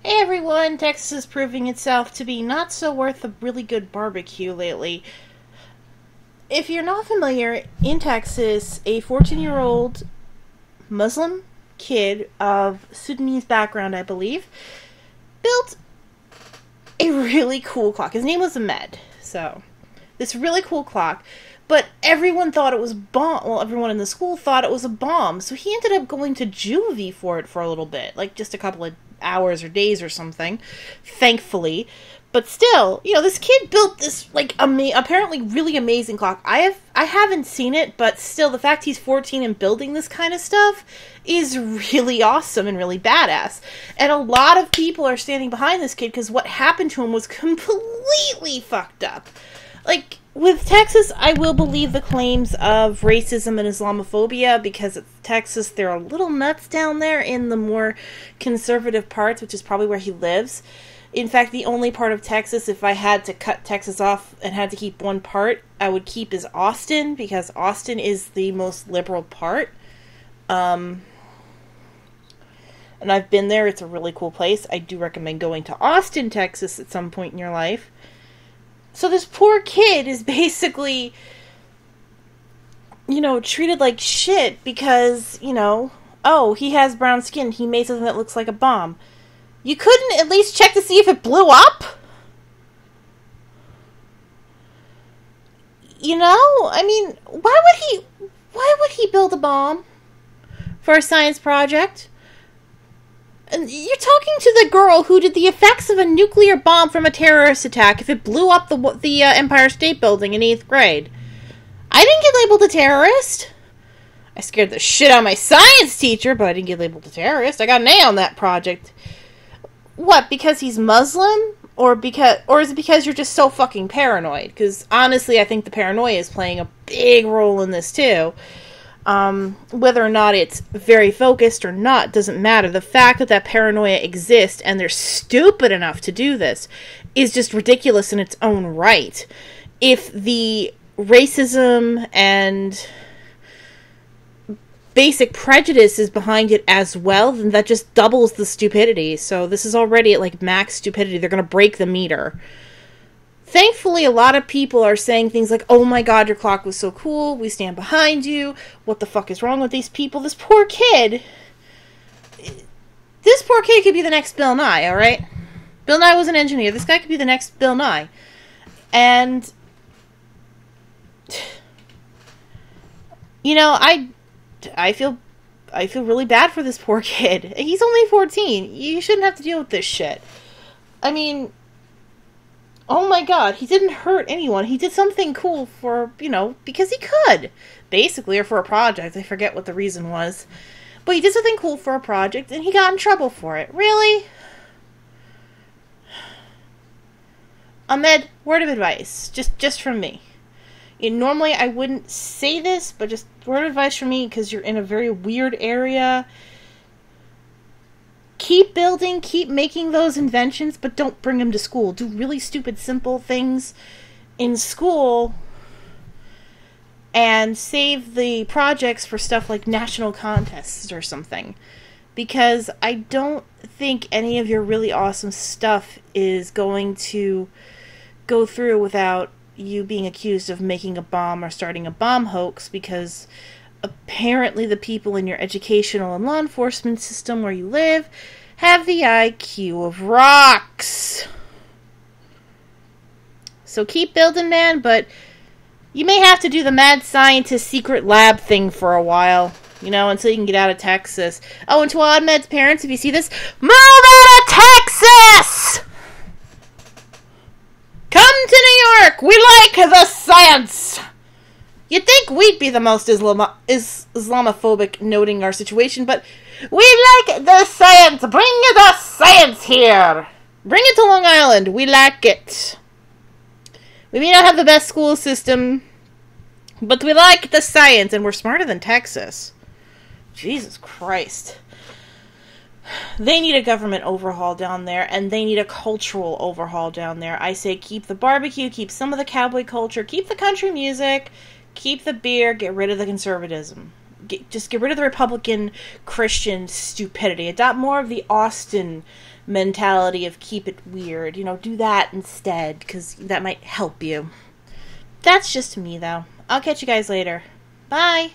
Hey everyone, Texas is proving itself to be not so worth a really good barbecue lately. If you're not familiar, in Texas, a 14-year-old Muslim kid of Sudanese background, I believe, built a really cool clock. His name was Ahmed. So, this really cool clock. But everyone thought it was bomb. Well, everyone in the school thought it was a bomb. So he ended up going to juvie for it for a little bit. Like just a couple of hours or days or something. Thankfully. But still, this kid built this, apparently really amazing clock. I haven't seen it, but still, the fact he's 14 and building this kind of stuff is really awesome and really badass. And a lot of people are standing behind this kid because what happened to him was completely fucked up. Like, with Texas, I will believe the claims of racism and Islamophobia because it's Texas, they're a little nuts down there in the more conservative parts, which is probably where he lives. In fact, the only part of Texas, if I had to cut Texas off and had to keep one part, I would keep is Austin, because Austin is the most liberal part. And I've been there. It's a really cool place. I do recommend going to Austin, Texas at some point in your life. So this poor kid is basically, treated like shit because, he has brown skin. He made something that looks like a bomb. You couldn't at least check to see if it blew up? Why would he build a bomb for a science project? And you're talking to the girl who did the effects of a nuclear bomb from a terrorist attack if it blew up the Empire State Building in 8th grade. I didn't get labeled a terrorist. I scared the shit out of my science teacher, but I didn't get labeled a terrorist. I got an A on that project. What, because he's Muslim? Or is it because you're just so fucking paranoid? Because honestly, I think the paranoia is playing a big role in this too. Whether or not it's very focused or not doesn't matter. The fact that paranoia exists and they're stupid enough to do this is just ridiculous in its own right. If the racism and basic prejudice is behind it as well, then that just doubles the stupidity. So this is already at max stupidity. They're going to break the meter. Thankfully, a lot of people are saying things like, oh my god, your clock was so cool, we stand behind you, what the fuck is wrong with these people? This poor kid could be the next Bill Nye, alright? Bill Nye was an engineer, this guy could be the next Bill Nye. And, I feel really bad for this poor kid. He's only 14, you shouldn't have to deal with this shit. Oh my god, he didn't hurt anyone. He did something cool for, because he could. Basically, or for a project. I forget what the reason was. But he did something cool for a project, and he got in trouble for it. Really? Ahmed, word of advice. Just from me. Normally, I wouldn't say this, but just word of advice from me, because you're in a very weird area. Keep building, keep making those inventions, but don't bring them to school. Do really stupid, simple things in school and save the projects for stuff like national contests or something. Because I don't think any of your really awesome stuff is going to go through without you being accused of making a bomb or starting a bomb hoax, because apparently the people in your educational and law enforcement system where you live have the IQ of rocks. So keep building, man, but you may have to do the mad scientist secret lab thing for a while, until you can get out of Texas. Oh, and to Ahmed's parents, if you see this, move out of Texas! Come to New York! We like the science! You'd think we'd be the most Islamophobic noting our situation, but we like the science! Bring the science here! Bring it to Long Island! We like it! We may not have the best school system, but we like the science, and we're smarter than Texas. Jesus Christ. They need a government overhaul down there, and they need a cultural overhaul down there. I say keep the barbecue, keep some of the cowboy culture, keep the country music, keep the beer, get rid of the conservatism. just get rid of the Republican Christian stupidity. Adopt more of the Austin mentality of keep it weird. Do that instead, because that might help you. That's just me, though. I'll catch you guys later. Bye!